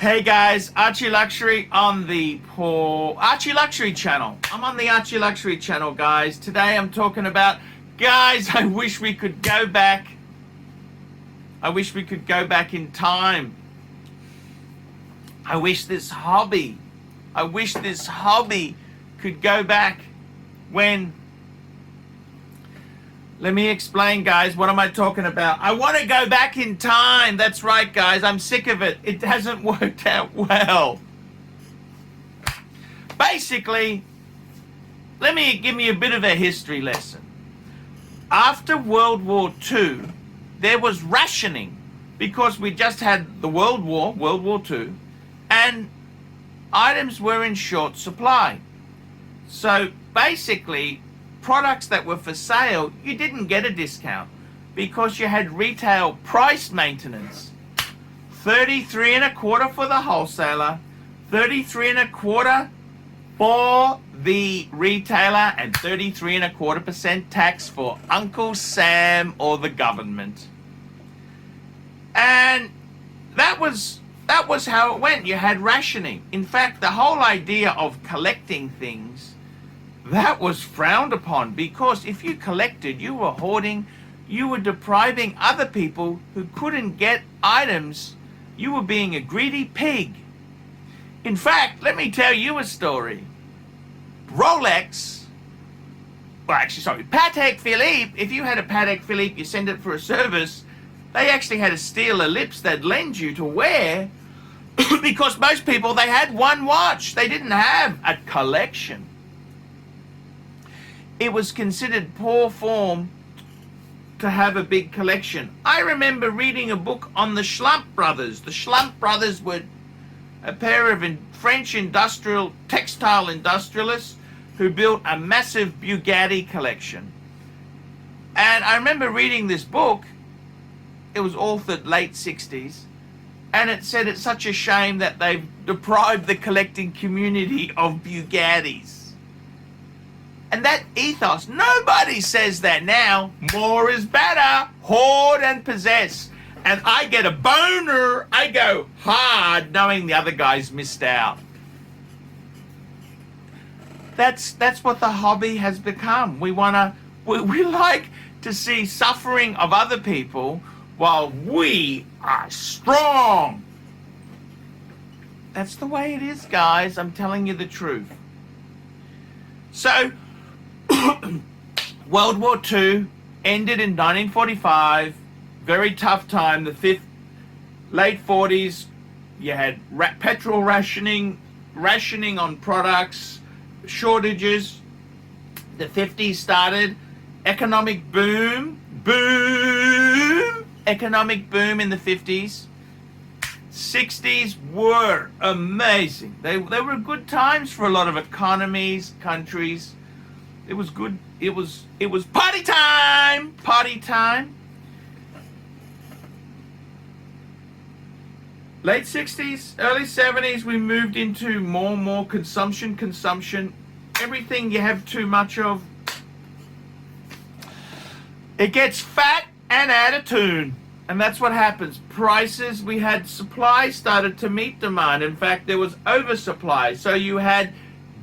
Hey guys, ArchieLuxury on the ArchieLuxury channel. I'm on the ArchieLuxury channel, guys. Today I'm talking about, guys, I wish we could go back. I wish we could go back in time. I wish this hobby could go back when... Let me explain, guys. What am I talking about? I want to go back in time. That's right, guys. I'm sick of it. It hasn't worked out well. Basically, give me a bit of a history lesson. After World War II, there was rationing because we just had the World War II, and items were in short supply. So basically, products that were for sale, you didn't get a discount because you had retail price maintenance. 33 and a quarter for the wholesaler, 33 and a quarter for the retailer, and 33 and a quarter% tax for Uncle Sam or the government. And that was how it went. You had rationing. In fact, the whole idea of collecting things, that was frowned upon, because if you collected, you were hoarding, you were depriving other people who couldn't get items. You were being a greedy pig. In fact, let me tell you a story. Rolex, Patek Philippe, if you had a Patek Philippe, you send it for a service, they actually had to steal a lips they'd lend you to wear because most people, they had one watch. They didn't have a collection. It was considered poor form to have a big collection. I remember reading a book on the Schlump brothers. The Schlump brothers were a pair of French textile industrialists who built a massive Bugatti collection. And I remember reading this book. It was authored late 60s. And it said it's such a shame that they've deprived the collecting community of Bugattis. And that ethos, nobody says that now. More is better. Hoard and possess. And I get a boner. I go hard knowing the other guys missed out. That's what the hobby has become. We like to see suffering of other people while we are strong. That's the way it is, guys. I'm telling you the truth. So, World War II ended in 1945. Very tough time. The late 40s, you had petrol rationing on products, shortages. The 50s started. Economic boom. Economic boom in the 50s. 60s were amazing. They were good times for a lot of economies, countries. It was good. It was party time. Late 60s, early 70s, we moved into more and more consumption. Everything you have too much of, it gets fat and out of tune. And that's what happens. Prices, we had supply started to meet demand. In fact, there was oversupply. So you had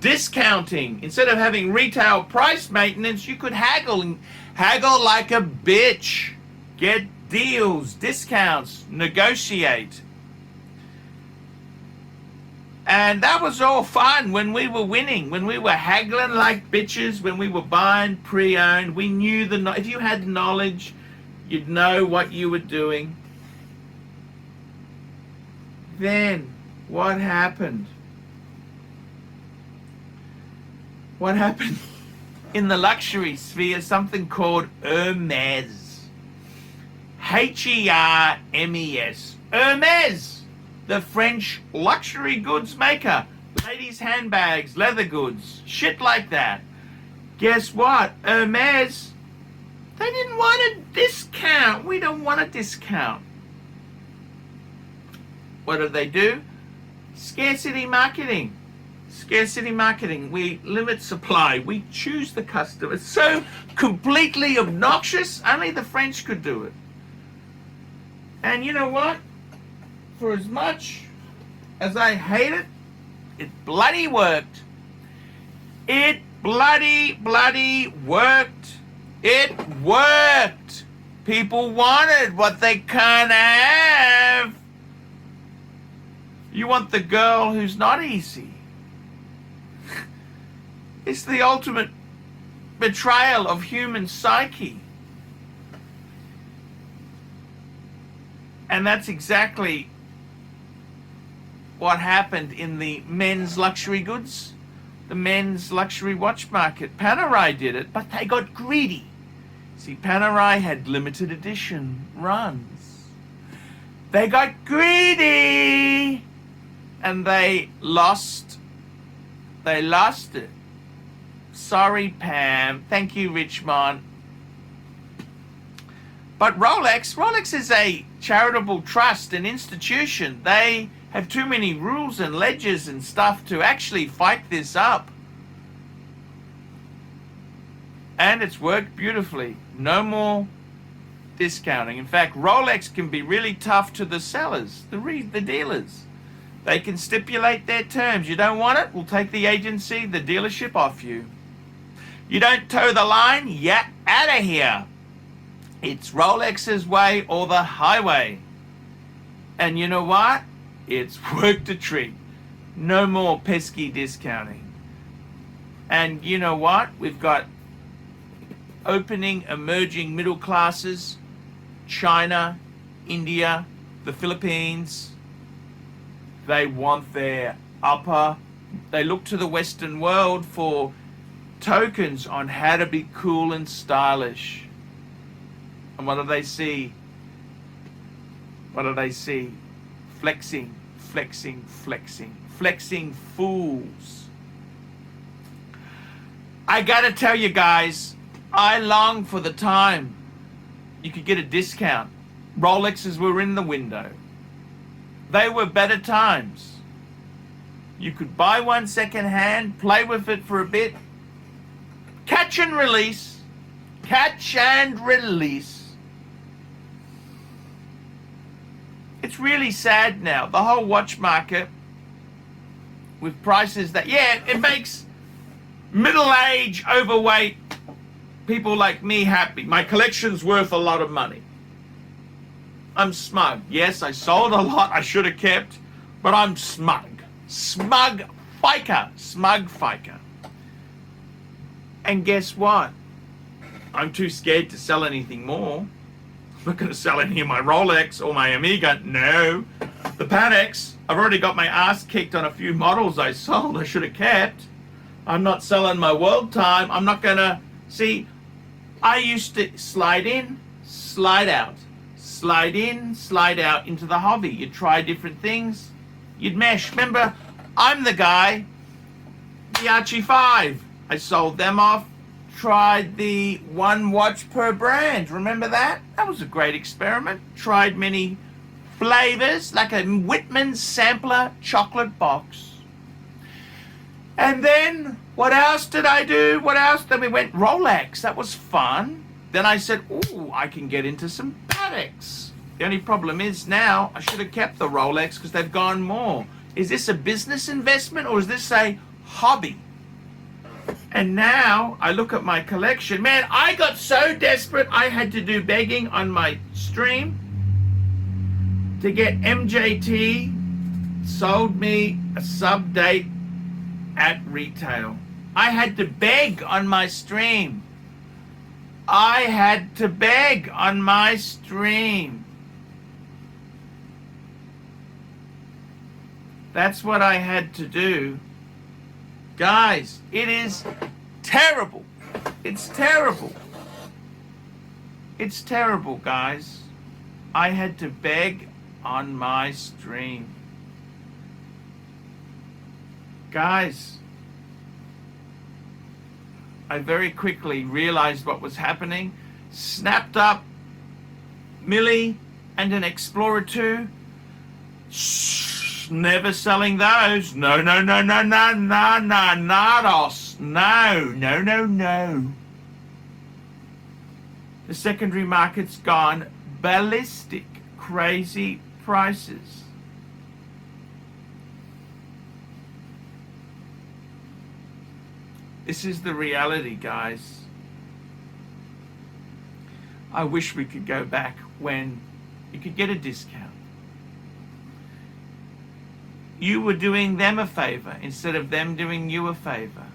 discounting. Instead of having retail price maintenance, you could haggle like a bitch. Get deals, discounts, negotiate. And that was all fun when we were winning, when we were haggling like bitches, when we were buying pre-owned. We knew if you had knowledge, you'd know what you were doing. Then, what happened? What happened in the luxury sphere? Something called Hermes. Hermes. Hermes, the French luxury goods maker. Ladies' handbags, leather goods, shit like that. Guess what? Hermes, they didn't want a discount. We don't want a discount. What do? Scarcity marketing. We limit supply. We choose the customer. It's so completely obnoxious. Only the French could do it. And you know what? For as much as I hate it, it bloody worked. It bloody worked. It worked. People wanted what they can't have. You want the girl who's not easy. It's the ultimate betrayal of human psyche. And that's exactly what happened in the men's luxury goods, the men's luxury watch market. Panerai did it, but they got greedy. See, Panerai had limited edition runs. They got greedy and they lost it. Sorry, Pam. Thank you, Richmond. But Rolex is a charitable trust, an institution. They have too many rules and ledgers and stuff to actually fight this up. And it's worked beautifully. No more discounting. In fact, Rolex can be really tough to the sellers, the dealers. They can stipulate their terms. You don't want it? We'll take the agency, the dealership off you. You don't toe the line? You're out of here. It's Rolex's way or the highway. And you know what? It's worked a treat. No more pesky discounting. And you know what? We've got opening, emerging middle classes, China, India, the Philippines. They want their upper. They look to the Western world for tokens on how to be cool and stylish. And what do they see? What do they see? Flexing, flexing, flexing, flexing fools. I gotta tell you guys, I long for the time you could get a discount. Rolexes were in the window. They were better times. You could buy one second hand, play with it for a bit, catch and release, catch and release. It's really sad now, the whole watch market with prices that, yeah, it makes middle-aged, overweight people like me happy. My collection's worth a lot of money. I'm smug. Yes, I sold a lot I should have kept, but I'm smug. Smug fiker. Smug fiker. And guess what? I'm too scared to sell anything more. I'm not going to sell any of my Rolex or my Omega. No. The Panex, I've already got my ass kicked on a few models I sold I should have kept. I'm not selling my World Time. I'm not going to... See, I used to slide in, slide out. Slide in, slide out into the hobby. You'd try different things. You'd mesh. Remember, I'm the guy, the Archie 5. I sold them off. Tried the one watch per brand. Remember that? That was a great experiment. Tried many flavors, like a Whitman sampler chocolate box. And then, what else did I do? What else? Then we went Rolex. That was fun. Then I said, ooh, I can get into some Panex. The only problem is now, I should have kept the Rolex because they've gone more. Is this a business investment or is this a hobby? And now I look at my collection. Man, I got so desperate I had to do begging on my stream to get MJT sold me a sub date at retail. I had to beg on my stream. I had to beg on my stream. That's what I had to do. Guys, it is terrible. It's terrible. It's terrible, guys. I had to beg on my stream. Guys, I very quickly realized what was happening, snapped up Millie and an Explorer 2. Shh, never selling those. No, no, no, no, no, no, no, nados. No, no, no, no. The secondary market's gone ballistic. Crazy prices. This is the reality, guys. I wish we could go back when you could get a discount. You were doing them a favor instead of them doing you a favor.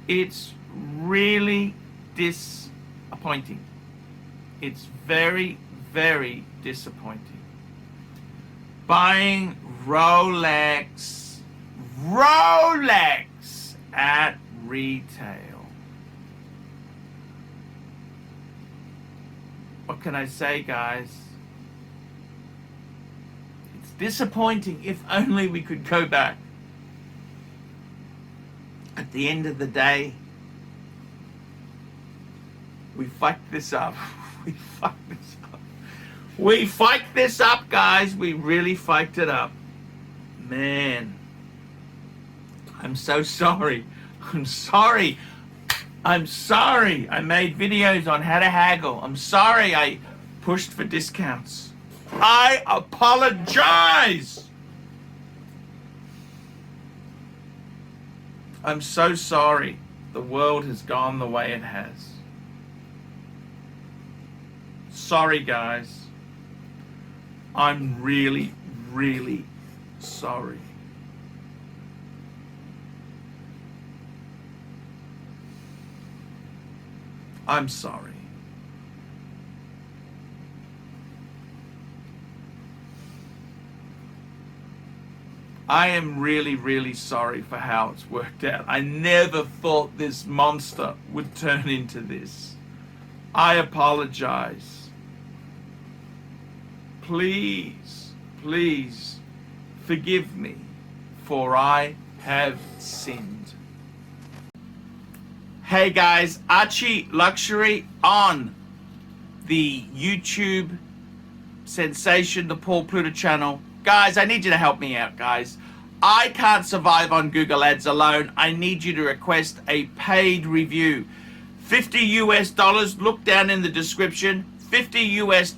It's really disappointing. It's very, very disappointing. Buying Rolex at retail. What can I say, guys? It's disappointing. If only we could go back. At the end of the day, we fucked this up. We fucked this up. We fucked this up, guys. We really fucked it up. Man. I'm so sorry. I'm sorry. I'm sorry I made videos on how to haggle. I'm sorry I pushed for discounts. I apologize. I'm so sorry the world has gone the way it has. Sorry, guys. I'm really, really sorry. I'm sorry. I am really, really sorry for how it's worked out. I never thought this monster would turn into this. I apologize. Please, please forgive me, for I have sinned. Hey guys, ArchieLuxury on the YouTube sensation, the Paul Pluta channel. Guys, I need you to help me out, guys. I can't survive on Google Ads alone. I need you to request a paid review. $50 US, look down in the description. $50 US,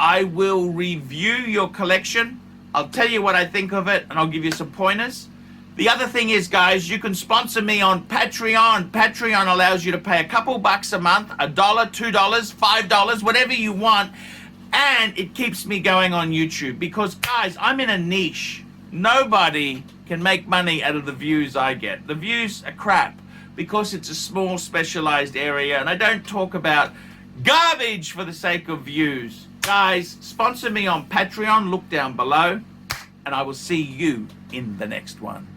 I will review your collection. I'll tell you what I think of it, and I'll give you some pointers. The other thing is, guys, you can sponsor me on Patreon. Patreon allows you to pay a couple bucks a month, $1, $2, $5, whatever you want, and it keeps me going on YouTube because, guys, I'm in a niche. Nobody can make money out of the views I get. The views are crap because it's a small, specialized area, and I don't talk about garbage for the sake of views. Guys, sponsor me on Patreon. Look down below, and I will see you in the next one.